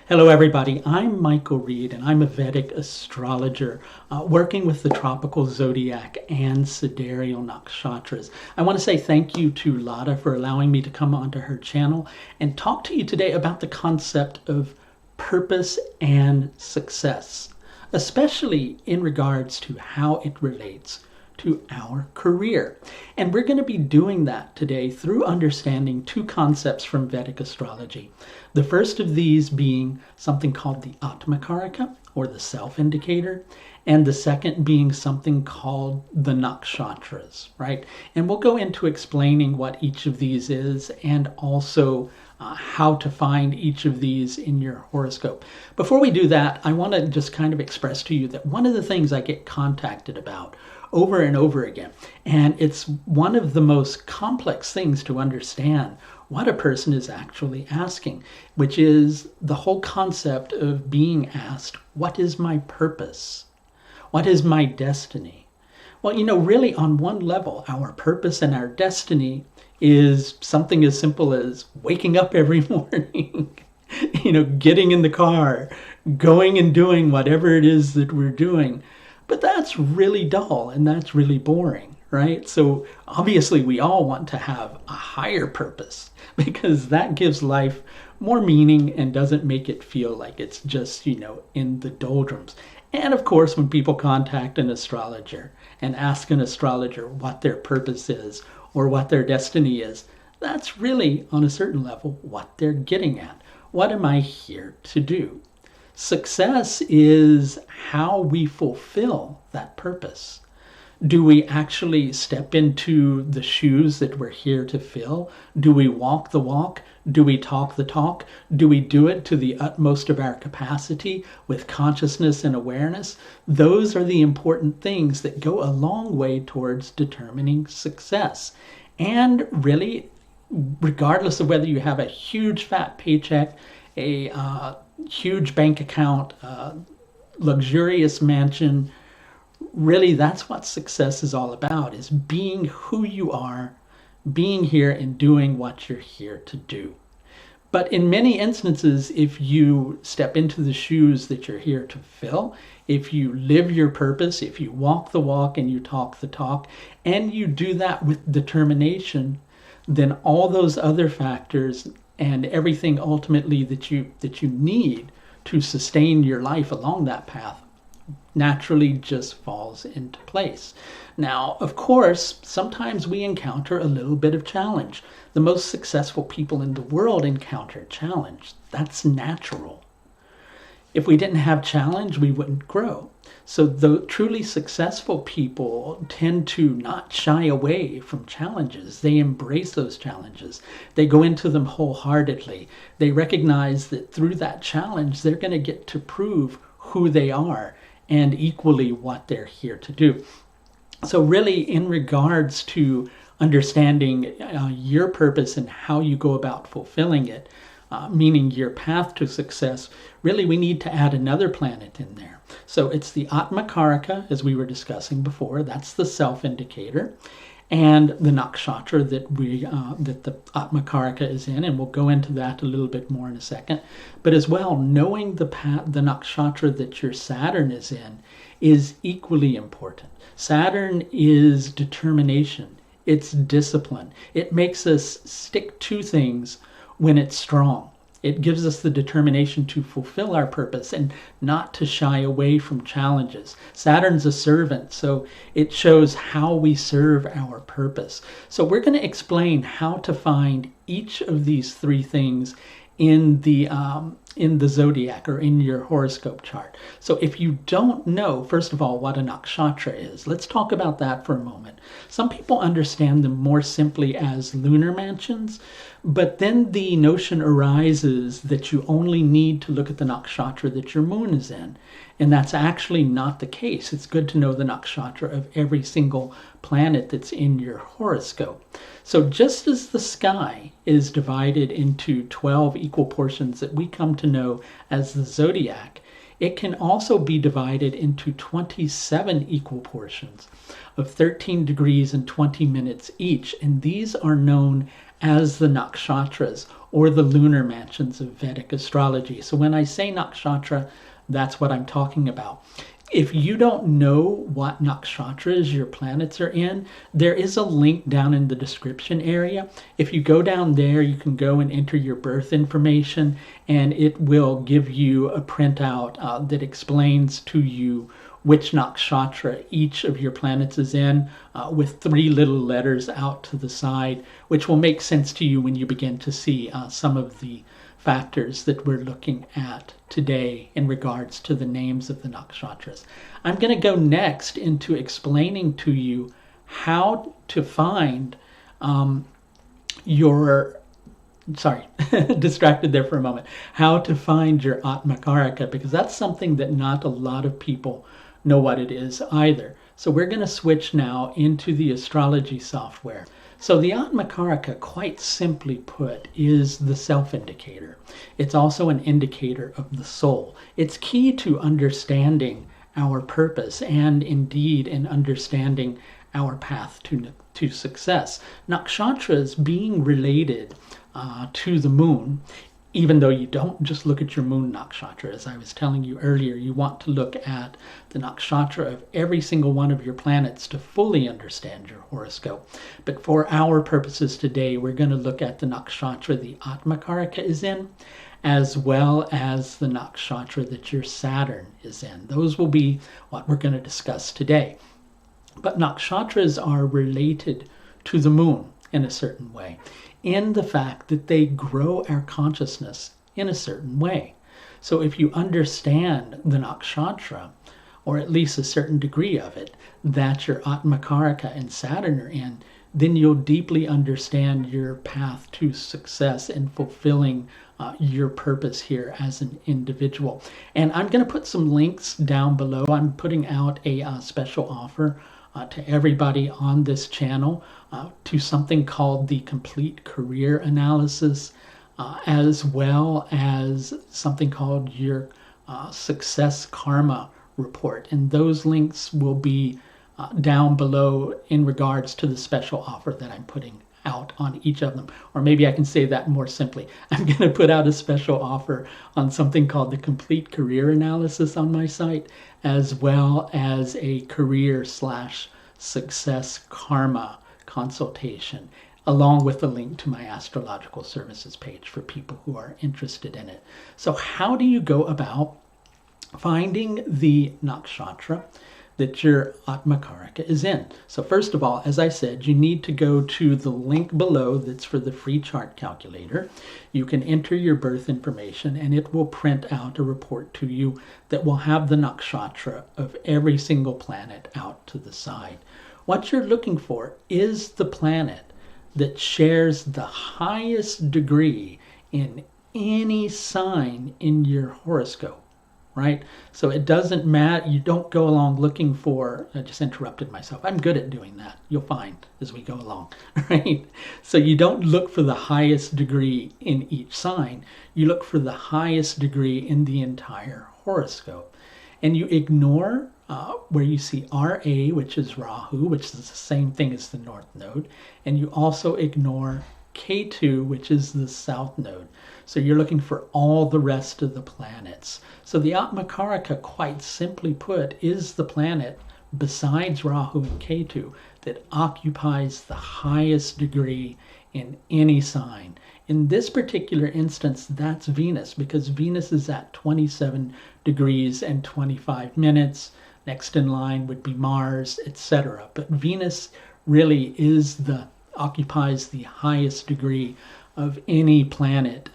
Hello, everybody. I'm Michael Reed, and I'm a Vedic astrologer working with the tropical zodiac and sidereal nakshatras. I want to say thank you to Lada for allowing me to come onto her channel and talk to you today about the concept of purpose and success, especially in regards to how it relates to our career. And we're going to be doing that today through understanding two concepts from Vedic astrology. The first of these being something called the Atmakarika, or the self-indicator, and the second being something called the Nakshatras, right? And we'll go into explaining what each of these is and also how to find each of these in your horoscope. Before we do that, I want to just kind of express to you that one of the things I get contacted about over and over again, and it's one of the most complex things to understand what a person is actually asking, which is the whole concept of being asked, what is my purpose? What is my destiny? Well, really on one level, our purpose and our destiny is something as simple as waking up every morning, getting in the car, going and doing whatever it is that we're doing. But that's really dull and that's really boring, right? So obviously we all want to have a higher purpose because that gives life more meaning and doesn't make it feel like it's just, in the doldrums. And of course, when people contact an astrologer and ask an astrologer what their purpose is or what their destiny is, that's really, on a certain level, what they're getting at. What am I here to do? Success is how we fulfill that purpose. Do we actually step into the shoes that we're here to fill? Do we walk the walk? Do we talk the talk? Do we do it to the utmost of our capacity with consciousness and awareness? Those are the important things that go a long way towards determining success. And really, regardless of whether you have a huge fat paycheck, a huge bank account, luxurious mansion, really that's what success is all about, is being who you are, being here and doing what you're here to do. But in many instances, if you step into the shoes that you're here to fill, if you live your purpose, if you walk the walk and you talk the talk, and you do that with determination, then all those other factors and everything ultimately that you need to sustain your life along that path naturally just falls into place. Now, of course, sometimes we encounter a little bit of challenge. The most successful people in the world encounter challenge. That's natural. If we didn't have challenge, we wouldn't grow. So the truly successful people tend to not shy away from challenges. They embrace those challenges. They go into them wholeheartedly. They recognize that through that challenge, they're going to get to prove who they are and equally what they're here to do. So really, in regards to understanding your purpose and how you go about fulfilling it, meaning your path to success, really we need to add another planet in there. So it's the Atmakarika, as we were discussing before. That's the self-indicator, and the nakshatra that the Atmakarika is in, and we'll go into that a little bit more in a second. But as well, knowing the nakshatra that your Saturn is in is equally important. Saturn is determination. It's discipline. It makes us stick to things when it's strong. It gives us the determination to fulfill our purpose and not to shy away from challenges. Saturn's a servant, so it shows how we serve our purpose. So we're going to explain how to find each of these three things in the zodiac or in your horoscope chart. So if you don't know, first of all, what a nakshatra is, let's talk about that for a moment. Some people understand them more simply as lunar mansions, but then the notion arises that you only need to look at the nakshatra that your moon is in. And that's actually not the case. It's good to know the nakshatra of every single planet that's in your horoscope. So just as the sky is divided into 12 equal portions that we come to know as the zodiac, it can also be divided into 27 equal portions of 13 degrees and 20 minutes each. And these are known as the nakshatras, or the lunar mansions of Vedic astrology. So when I say nakshatra, that's what I'm talking about. If you don't know what nakshatras your planets are in, there is a link down in the description area. If you go down there, you can go and enter your birth information, and it will give you a printout that explains to you which nakshatra each of your planets is in, with 3 little letters out to the side, which will make sense to you when you begin to see some of the factors that we're looking at today in regards to the names of the nakshatras. I'm going to go next into explaining to you how to find distracted there for a moment, how to find your Atmakarika, because that's something that not a lot of people know what it is either. So we're going to switch now into the astrology software. So the Atmakarika, quite simply put, is the self-indicator. It's also an indicator of the soul. It's key to understanding our purpose and indeed in understanding our path to success. Nakshatras being related to the moon, even though you don't just look at your moon nakshatra, as I was telling you earlier, you want to look at the nakshatra of every single one of your planets to fully understand your horoscope. But for our purposes today, we're going to look at the nakshatra the Atmakarika is in, as well as the nakshatra that your Saturn is in. Those will be what we're going to discuss today. But nakshatras are related to the moon in a certain way, in the fact that they grow our consciousness in a certain way. So if you understand the nakshatra, or at least a certain degree of it, that your Atmakarika and Saturn are in, then you'll deeply understand your path to success in fulfilling your purpose here as an individual. And I'm going to put some links down below. I'm putting out a special offer to everybody on this channel to something called the Complete Career Analysis, as well as something called your Success Karma Report. And those links will be down below in regards to the special offer that I'm putting out on each of them. Or maybe I can say that more simply. I'm going to put out a special offer on something called the Complete Career Analysis on my site, as well as a career/success karma consultation, along with a link to my astrological services page for people who are interested in it. So how do you go about finding the nakshatra that your Atmakarika is in? So first of all, as I said, you need to go to the link below that's for the free chart calculator. You can enter your birth information and it will print out a report to you that will have the nakshatra of every single planet out to the side. What you're looking for is the planet that shares the highest degree in any sign in your horoscope, right? So it doesn't matter. You don't go along looking for, I just interrupted myself. I'm good at doing that. You'll find as we go along, right? So you don't look for the highest degree in each sign. You look for the highest degree in the entire horoscope. And you ignore where you see RA, which is Rahu, which is the same thing as the North Node. And you also ignore K2, which is the South Node. So you're looking for all the rest of the planets. So the Atmakarika, quite simply put, is the planet besides Rahu and Ketu that occupies the highest degree in any sign. In this particular instance, that's Venus, because Venus is at 27 degrees and 25 minutes. Next in line would be Mars, etc. But Venus really occupies the highest degree of any planet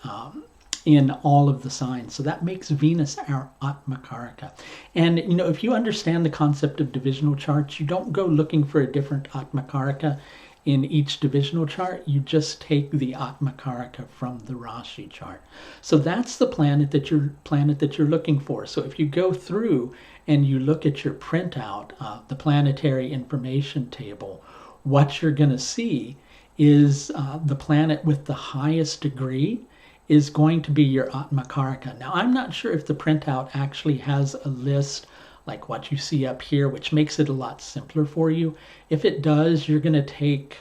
in all of the signs. So that makes Venus our Atmakarika. And if you understand the concept of divisional charts, you don't go looking for a different Atmakarika in each divisional chart. You just take the Atmakarika from the Rashi chart. So that's the planet that you're looking for. So if you go through and you look at your printout, the planetary information table, what you're going to see is the planet with the highest degree is going to be your Atmakarika. Now, I'm not sure if the printout actually has a list like what you see up here, which makes it a lot simpler for you. If it does, you're going to take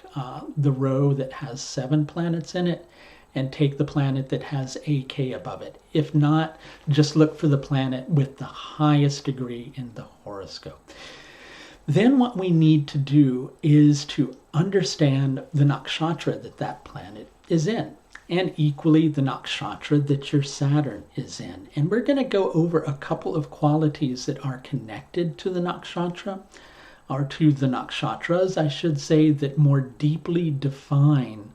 the row that has 7 planets in it and take the planet that has AK above it. If not, just look for the planet with the highest degree in the horoscope. Then what we need to do is to understand the nakshatra that that planet is in, and equally the nakshatra that your Saturn is in. And we're going to go over a couple of qualities that are connected to the nakshatra, or to the nakshatras, I should say, that more deeply define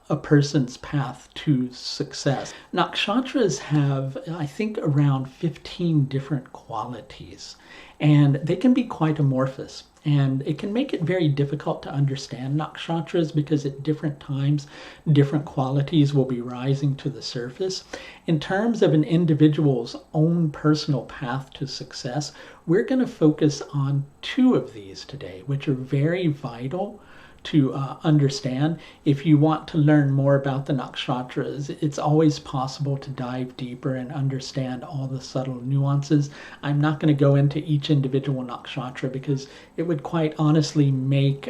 a person's path to success. Nakshatras have, I think, around 15 different qualities, and they can be quite amorphous. And it can make it very difficult to understand nakshatras because at different times, different qualities will be rising to the surface. In terms of an individual's own personal path to success, we're going to focus on 2 of these today, which are very vital to understand. If you want to learn more about the nakshatras, it's always possible to dive deeper and understand all the subtle nuances. I'm not going to go into each individual nakshatra because it would quite honestly make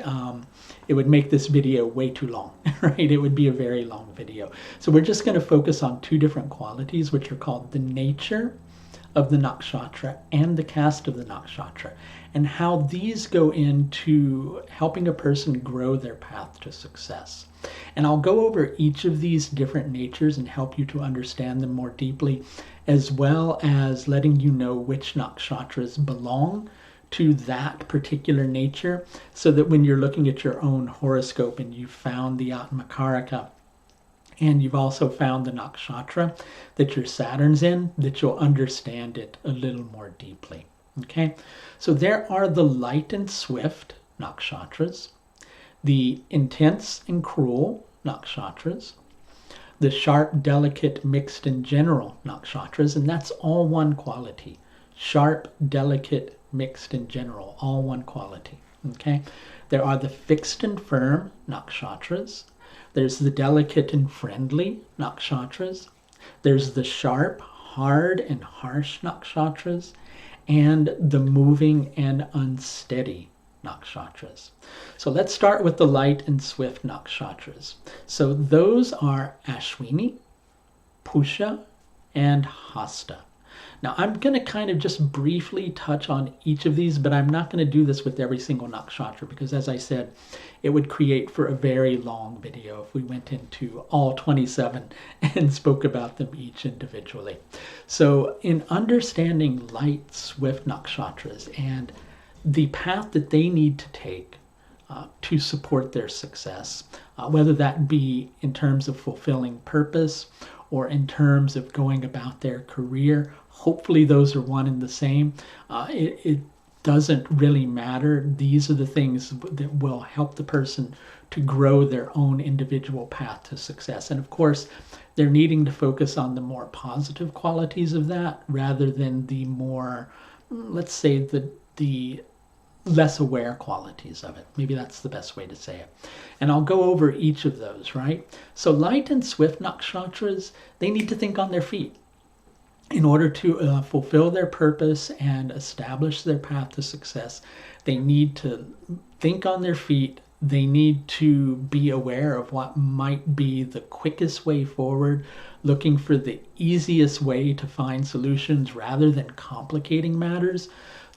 this video way too long, right? It would be a very long video. So we're just going to focus on 2 different qualities, which are called the nature of the nakshatra and the cast of the nakshatra, and how these go into helping a person grow their path to success. And I'll go over each of these different natures and help you to understand them more deeply, as well as letting you know which nakshatras belong to that particular nature, so that when you're looking at your own horoscope and you've found the Atmakarika, and you've also found the nakshatra that your Saturn's in, that you'll understand it a little more deeply. Okay, so there are the light and swift nakshatras, the intense and cruel nakshatras, the sharp, delicate, mixed, and general nakshatras, and that's all one quality. Sharp, delicate, mixed, and general, all one quality. Okay, there are the fixed and firm nakshatras. There's the delicate and friendly nakshatras. There's the sharp, hard, and harsh nakshatras, and the moving and unsteady nakshatras. So let's start with the light and swift nakshatras. So those are Ashwini, Pusha, and Hasta. Now I'm going to kind of just briefly touch on each of these, but I'm not going to do this with every single nakshatra because, as I said, it would create for a very long video if we went into all 27 and spoke about them each individually. So in understanding light, swift nakshatras and the path that they need to take to support their success, whether that be in terms of fulfilling purpose or in terms of going about their career, hopefully those are one and the same. It doesn't really matter. These are the things that will help the person to grow their own individual path to success. And of course, they're needing to focus on the more positive qualities of that rather than the more, let's say, the less aware qualities of it. Maybe that's the best way to say it. And I'll go over each of those, right? So light and swift nakshatras, they need to think on their feet. In order to fulfill their purpose and establish their path to success, they need to think on their feet. They need to be aware of what might be the quickest way forward, looking for the easiest way to find solutions rather than complicating matters.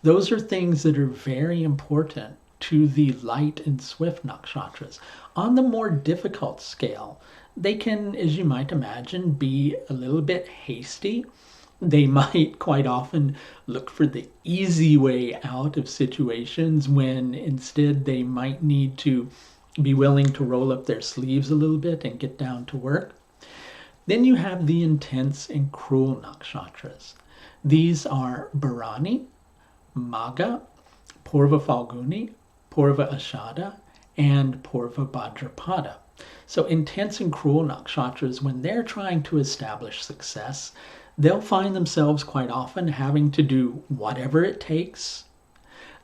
Those are things that are very important to the light and swift nakshatras. On the more difficult scale, they can, as you might imagine, be a little bit hasty. They might quite often look for the easy way out of situations when instead they might need to be willing to roll up their sleeves a little bit and get down to work. Then you have the intense and cruel nakshatras. These are Bharani, Magha, Purva Falguni, Purva Ashada, and Purva Bhadrapada. So intense and cruel nakshatras, when they're trying to establish success, they'll find themselves quite often having to do whatever it takes.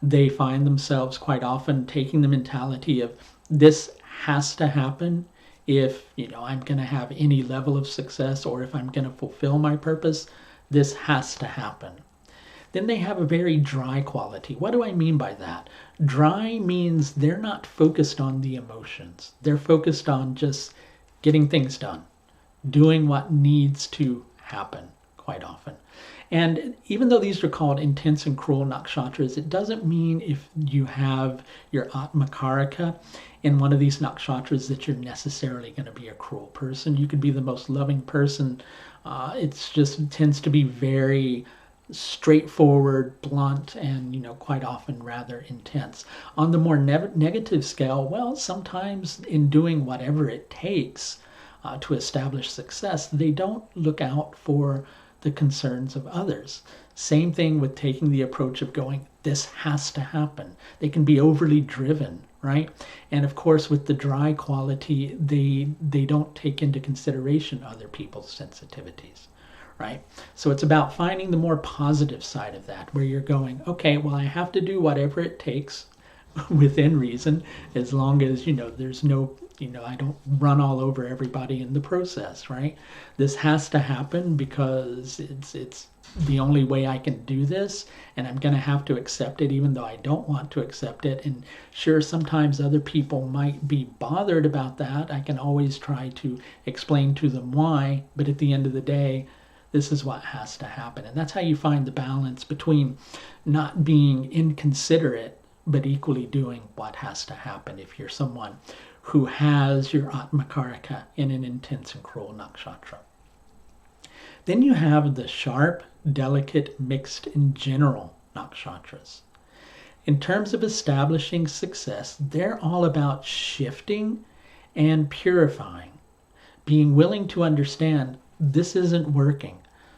They find themselves quite often taking the mentality of this has to happen if I'm going to have any level of success, or if I'm going to fulfill my purpose, this has to happen. Then they have a very dry quality. What do I mean by that? Dry means they're not focused on the emotions. They're focused on just getting things done, doing what needs to happen quite often. And even though these are called intense and cruel nakshatras, it doesn't mean if you have your Atmakarika in one of these nakshatras that you're necessarily going to be a cruel person. You could be the most loving person. It's just tends to be very straightforward, blunt, and quite often rather intense. On the more negative scale, well, sometimes in doing whatever it takes to establish success, they don't look out for the concerns of others. Same thing with taking the approach of going, this has to happen. They can be overly driven, right? And of course, with the dry quality, they don't take into consideration other people's sensitivities, right? So it's about finding the more positive side of that, where you're going, okay, well, I have to do whatever it takes within reason, as long as, there's no, I don't run all over everybody in the process, right? This has to happen because it's the only way I can do this, and I'm going to have to accept it even though I don't want to accept it. And sure, sometimes other people might be bothered about that. I can always try to explain to them why, but at the end of the day, this is what has to happen. And that's how you find the balance between not being inconsiderate but equally doing what has to happen if you're someone who has your Atmakarika in an intense and cruel nakshatra. Then you have the sharp, delicate, mixed, and general nakshatras. In terms of establishing success, they're all about shifting and purifying, being willing to understand this isn't working.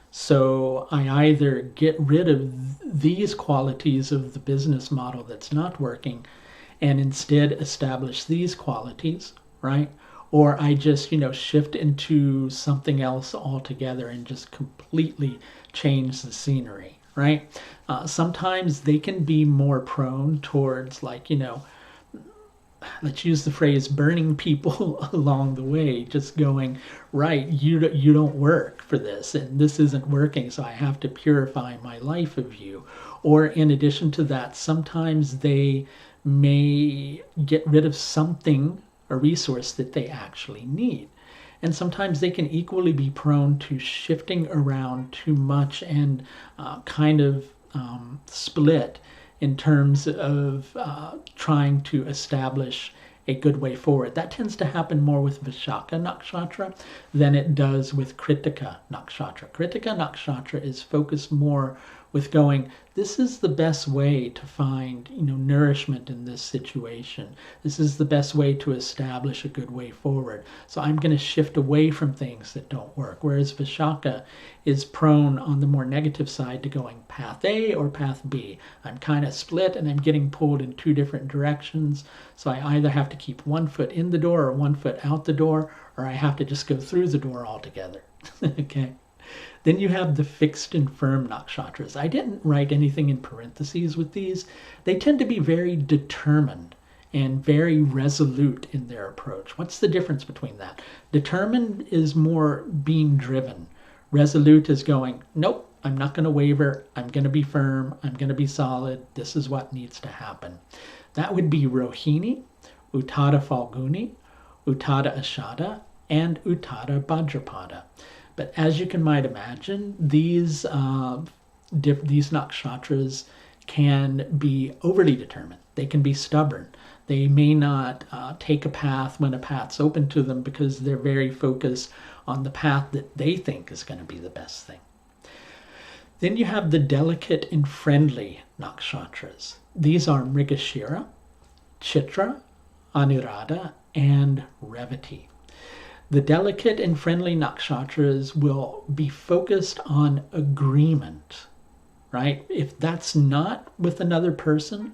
So I either get rid of these qualities of the business model that's not working and instead establish these qualities, right? Or I just, shift into something else altogether and just completely change the scenery, right? Sometimes they can be more prone towards let's use the phrase burning people along the way, just going, right, you don't work for this and this isn't working, so I have to purify my life of you. Or in addition to that, sometimes they may get rid of something, a resource that they actually need. And sometimes they can equally be prone to shifting around too much and kind of split in terms of trying to establish a good way forward. That tends to happen more with Vaisha Nakshatra than it does with Kshatriya Nakshatra. Kshatriya Nakshatra is focused more with going, this is the best way to find, nourishment in this situation. This is the best way to establish a good way forward. So I'm going to shift away from things that don't work. Whereas Vaisha is prone on the more negative side to going path A or path B. I'm kind of split and I'm getting pulled in two different directions. So I either have to keep one foot in the door or one foot out the door, or I have to just go through the door altogether. Okay. Then you have the fixed and firm nakshatras. I didn't write anything in parentheses with these. They tend to be very determined and very resolute in their approach. What's the difference between that? Determined is more being driven. Resolute is going, nope, I'm not going to waver. I'm going to be firm. I'm going to be solid. This is what needs to happen. That would be Rohini, Uttada Falguni, Uttada Ashada, and Uttada Bhadrapada. But as you might imagine, these nakshatras can be overly determined. They can be stubborn. They may not take a path when a path's open to them because they're very focused on the path that they think is going to be the best thing. Then you have the delicate and friendly nakshatras. These are Mrigashira, Chitra, Anuradha, and Revati. The delicate and friendly nakshatras will be focused on agreement, right? If that's not with another person,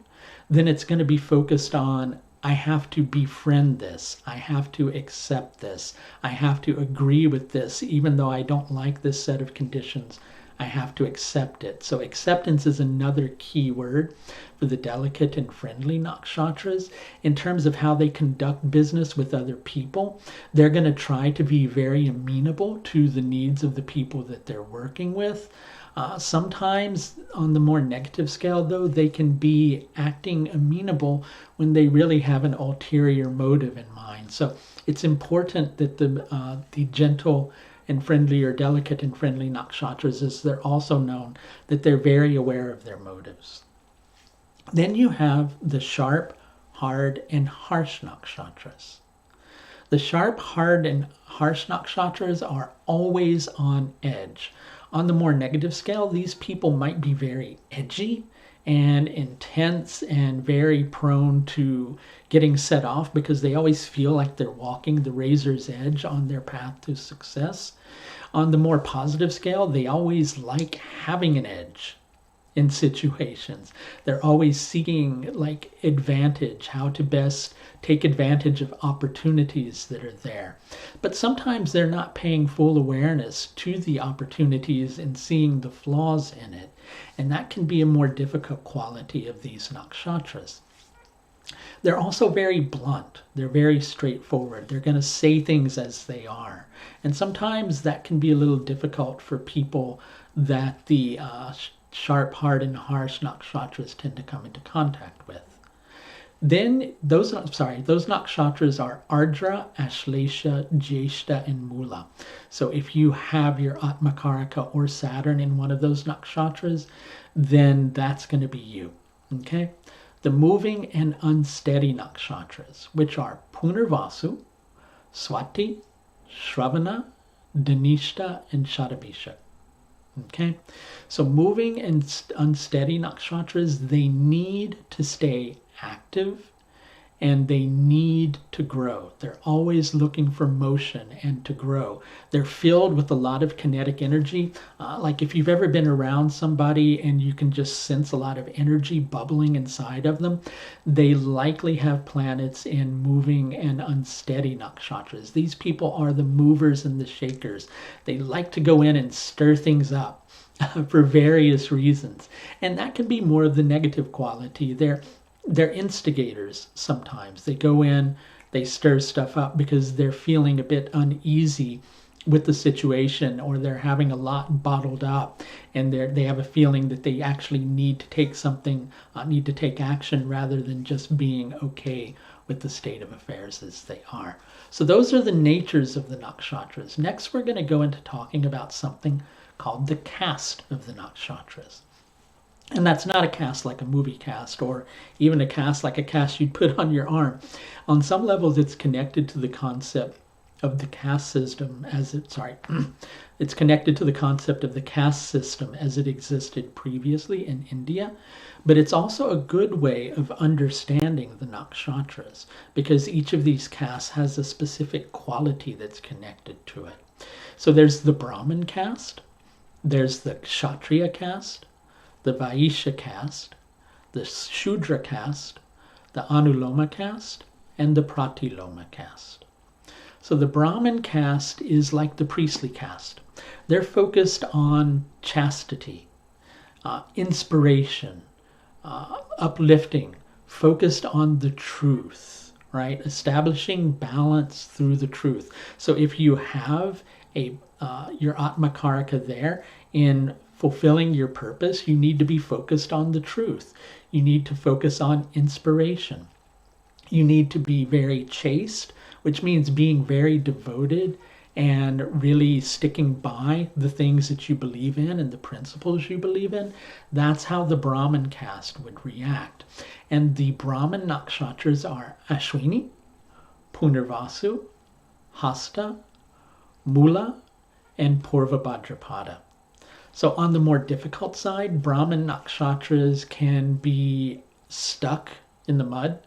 then it's going to be focused on, I have to befriend this. I have to accept this. I have to agree with this. Even though I don't like this set of conditions, I have to accept it. So acceptance is another key word for the delicate and friendly nakshatras. In terms of how they conduct business with other people, they're going to try to be very amenable to the needs of the people that they're working with. Sometimes on the more negative scale, though, they can be acting amenable when they really have an ulterior motive in mind. So it's important that the gentle and friendly, or delicate and friendly nakshatras, as they're also known, that they're very aware of their motives. Then you have the sharp, hard, and harsh nakshatras. The sharp, hard, and harsh nakshatras are always on edge. On the more negative scale, these people might be very edgy and intense and very prone to getting set off because they always feel like they're walking the razor's edge on their path to success. On the more positive scale, they always like having an edge in situations. They're always seeking like advantage, how to best take advantage of opportunities that are there. But sometimes they're not paying full awareness to the opportunities and seeing the flaws in it. And that can be a more difficult quality of these nakshatras. They're also very blunt. They're very straightforward. They're going to say things as they are. And sometimes that can be a little difficult for people that the sharp, hard, and harsh nakshatras tend to come into contact with. Then those nakshatras are Ardra, Ashlesha, Jyeshta, and Mula. So if you have your Atmakarika or Saturn in one of those nakshatras, then that's going to be you. Okay? The moving and unsteady nakshatras, which are Punarvasu, Swati, Shravana, Dhanishta, and Shatabisha. Okay, so moving and unsteady nakshatras, they need to stay active and they need to grow. They're always looking for motion and to grow. They're filled with a lot of kinetic energy. Like if you've ever been around somebody and you can just sense a lot of energy bubbling inside of them, they likely have planets in moving and unsteady nakshatras. These people are the movers and the shakers. They like to go in and stir things up for various reasons. And that can be more of the negative quality. They're instigators sometimes. They go in, they stir stuff up because they're feeling a bit uneasy with the situation, or they're having a lot bottled up and they have a feeling that they actually need to take action rather than just being okay with the state of affairs as they are. So those are the natures of the nakshatras. Next, we're going to go into talking about something called the cast of the nakshatras. And that's not a cast like a movie cast, or even a cast like a cast you'd put on your arm. On some levels, it's connected to the concept of the caste system it's connected to the concept of the caste system as it existed previously in India. But it's also a good way of understanding the nakshatras because each of these castes has a specific quality that's connected to it. So there's the Brahmin Cast, there's the Kshatriya Caste, the Vaisha Caste, the Sudra Cast, the Anuloma Caste, and the Pratiloma Caste. So the Brahmin Cast is like the priestly caste. They're focused on chastity, inspiration, uplifting, focused on the truth, right? Establishing balance through the truth. So if you have your Atmakarika there in fulfilling your purpose, you need to be focused on the truth. You need to focus on inspiration. You need to be very chaste, which means being very devoted and really sticking by the things that you believe in and the principles you believe in. That's how the Brahmin caste would react. And the Brahman Nakshatras are Ashwini, Punarvasu, Hasta, Mula, and Purva Bhadrapada. So on the more difficult side, Brahman Nakshatras can be stuck in the mud.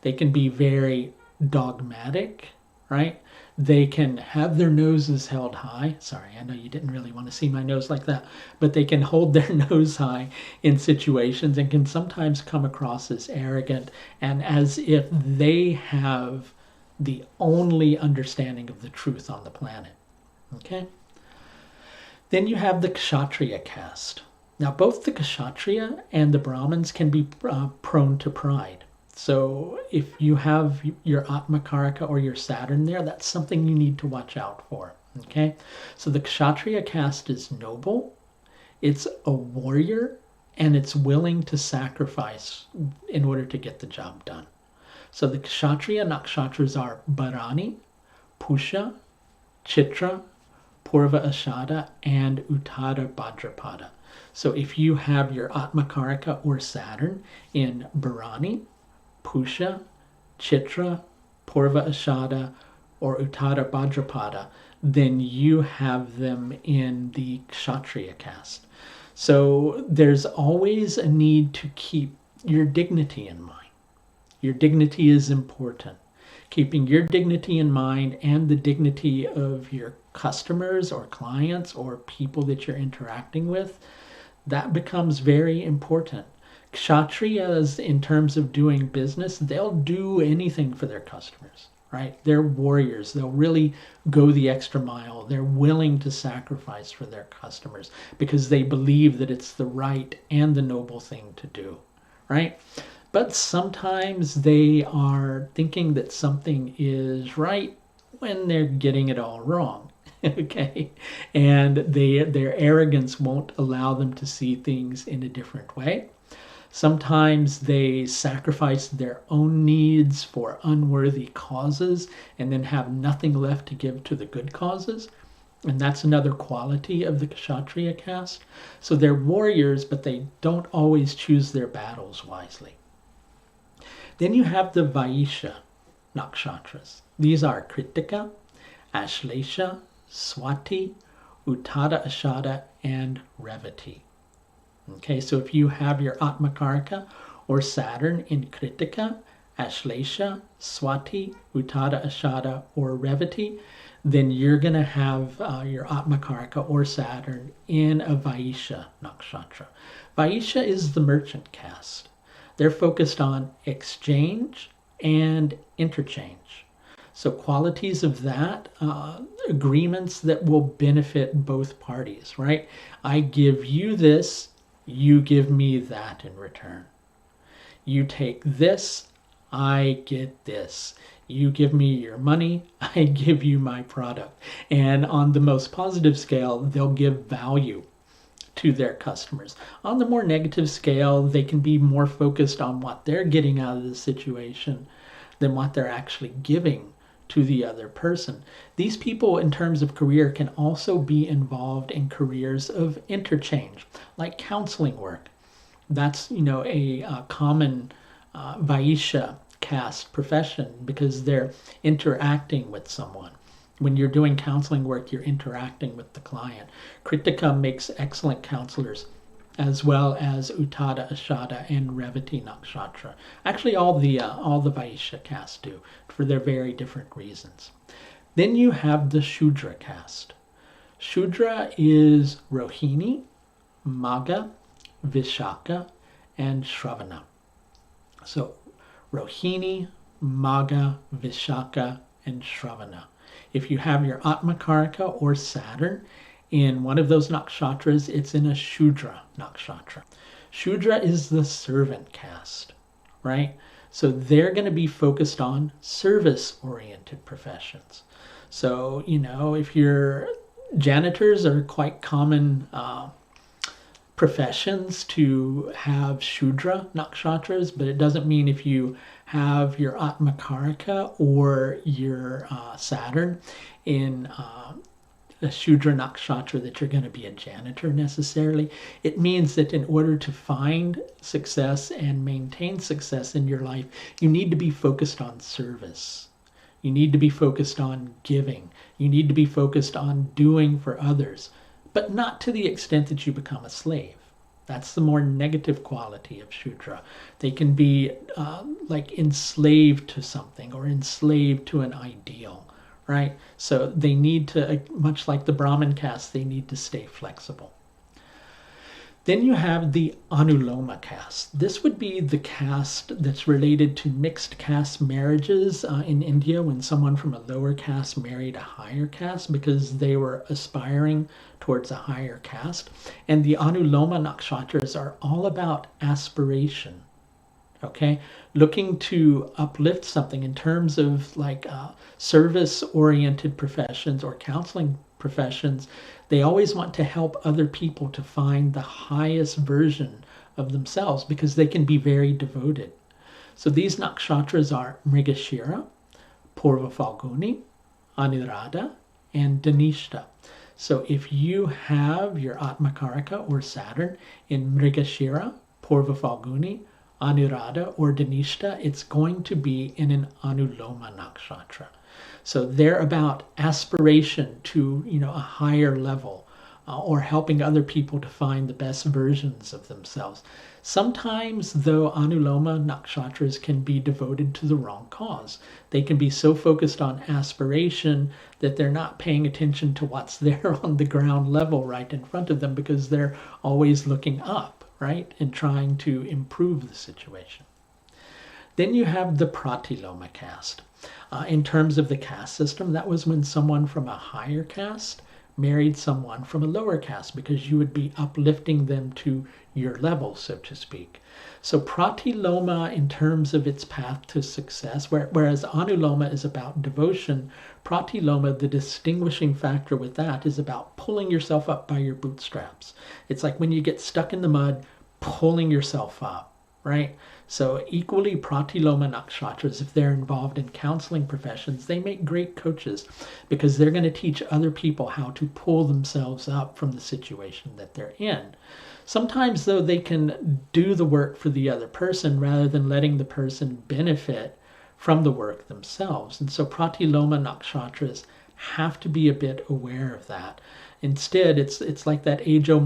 They can be very dogmatic, right? They can have their noses held high. Sorry, I know you didn't really want to see my nose like that, but they can hold their nose high in situations and can sometimes come across as arrogant and as if they have the only understanding of the truth on the planet. Okay? Then you have the Kshatriya caste. Now, both the Kshatriya and the Brahmins can be prone to pride. So if you have your Atmakarika or your Saturn there, that's something you need to watch out for. Okay? So the Kshatriya caste is noble, It's a warrior, and it's willing to sacrifice in order to get the job done. So the Kshatriya Nakshatras are Bharani, Pusha, Chitra, Purva Ashada, and Uttara Bhadrapada. So if you have your Atmakarika or Saturn in Bharani, Pusha, Chitra, Purva Ashada, or Uttara Bhadrapada, then you have them in the Kshatriya caste. So there's always a need to keep your dignity in mind. Your dignity is important. Keeping your dignity in mind and the dignity of your customers or clients or people that you're interacting with, that becomes very important. Kshatriyas, in terms of doing business, they'll do anything for their customers, right? They're warriors. They'll really go the extra mile. They're willing to sacrifice for their customers because they believe that it's the right and the noble thing to do, right? But sometimes they are thinking that something is right when they're getting it all wrong. Okay, and their arrogance won't allow them to see things in a different way. Sometimes they sacrifice their own needs for unworthy causes and then have nothing left to give to the good causes. And that's another quality of the Kshatriya caste. So they're warriors, but they don't always choose their battles wisely. Then you have the Vaisha Nakshatras. These are Kritika, Ashlesha, Swati, Uttara Ashada, and Revati. Okay, so if you have your Atmakarika or Saturn in Kritika, Ashlesha, Swati, Uttara Ashada, or Revati, then you're going to have your Atmakarika or Saturn in a Vaisha Nakshatra. Vaisha is the merchant caste. They're focused on exchange and interchange. So qualities of that, agreements that will benefit both parties, right? I give you this, you give me that in return. You take this, I get this. You give me your money, I give you my product. And on the most positive scale, they'll give value to their customers. On the more negative scale, they can be more focused on what they're getting out of the situation than what they're actually giving to the other person. These people, in terms of career, can also be involved in careers of interchange, like counseling work. That's, a common Vaisha caste profession because they're interacting with someone. When you're doing counseling work, you're interacting with the client. Kritika makes excellent counselors, as well as Uttara Ashada and Revati Nakshatra. Actually, all the Vaisha caste do, for their very different reasons. Then you have the Sudra caste. Sudra is Rohini, Magha, Vishaka, and Shravana. So Rohini, Magha, Vishaka, and Shravana. If you have your Atmakarika or Saturn in one of those nakshatras, it's in a Sudra nakshatra. Sudra is the servant caste, right? So they're going to be focused on service-oriented professions. So, if your janitors are quite common professions to have Sudra nakshatras, but it doesn't mean if you have your Atmakarika or your Saturn in a Sudra nakshatra that you're going to be a janitor necessarily. It means that in order to find success and maintain success in your life, you need to be focused on service. You need to be focused on giving. You need to be focused on doing for others, but not to the extent that you become a slave. That's the more negative quality of Sudra. They can be like enslaved to something or enslaved to an ideal, right? So they need to, much like the Brahmin Cast, they need to stay flexible. Then you have the Anuloma caste. This would be the caste that's related to mixed caste marriages in India when someone from a lower caste married a higher caste because they were aspiring towards a higher caste. And the Anuloma Nakshatras are all about aspiration, okay? Looking to uplift something in terms of like service-oriented professions or counseling professions, they always want to help other people to find the highest version of themselves because they can be very devoted. So these nakshatras are Mrigashira, Purva Falguni, Anuradha, and Dhanishta. So if you have your Atmakarika or Saturn in Mrigashira, Purva Falguni, Anuradha, or Dhanishta, it's going to be in an Anuloma Nakshatra. So they're about aspiration to, a higher level, or helping other people to find the best versions of themselves. Sometimes, though, Anuloma Nakshatras can be devoted to the wrong cause. They can be so focused on aspiration that they're not paying attention to what's there on the ground level right in front of them because they're always looking up, right, and trying to improve the situation. Then you have the Pratiloma caste. In terms of the caste system, that was when someone from a higher caste married someone from a lower caste because you would be uplifting them to your level, so to speak. So Pratiloma, in terms of its path to success, whereas Anuloma is about devotion, Pratiloma, the distinguishing factor with that is about pulling yourself up by your bootstraps. It's like when you get stuck in the mud, pulling yourself up, right? So equally, Pratiloma Nakshatras, if they're involved in counseling professions, they make great coaches because they're going to teach other people how to pull themselves up from the situation that they're in. Sometimes, though, they can do the work for the other person rather than letting the person benefit from the work themselves. And so Pratiloma Nakshatras have to be a bit aware of that. Instead, it's like that age-old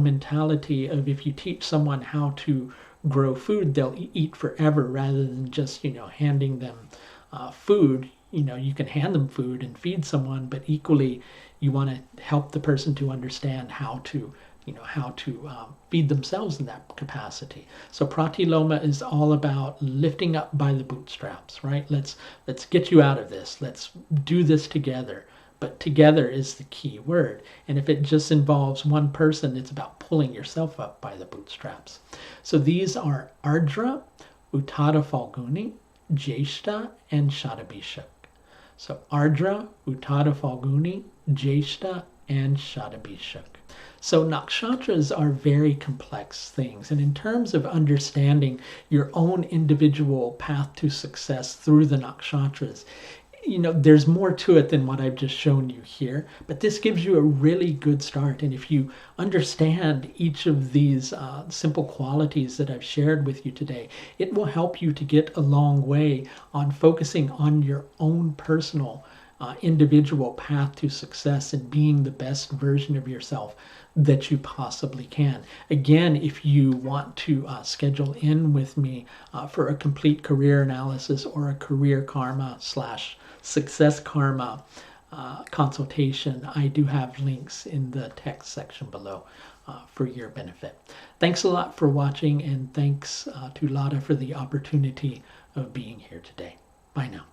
mentality of if you teach someone how to grow food, they'll eat forever rather than just, handing them food. You can hand them food and feed someone, but equally you want to help the person to understand how to feed themselves in that capacity. So Pratiloma is all about lifting up by the bootstraps, right? Let's get you out of this. Let's do this together. But together is the key word. And if it just involves one person, it's about pulling yourself up by the bootstraps. So these are Ardra, Uttada Falguni, Jeshta, and Shadabhishak. So Ardra, Uttada Falguni, Jeshta, and Shadabhishak. So nakshatras are very complex things. And in terms of understanding your own individual path to success through the nakshatras, there's more to it than what I've just shown you here, but this gives you a really good start. And if you understand each of these simple qualities that I've shared with you today, it will help you to get a long way on focusing on your own personal individual path to success and being the best version of yourself that you possibly can. Again, if you want to schedule in with me for a complete career analysis or a career karma / success karma consultation, I do have links in the text section below for your benefit. Thanks a lot for watching, and thanks to Lada for the opportunity of being here today. Bye now.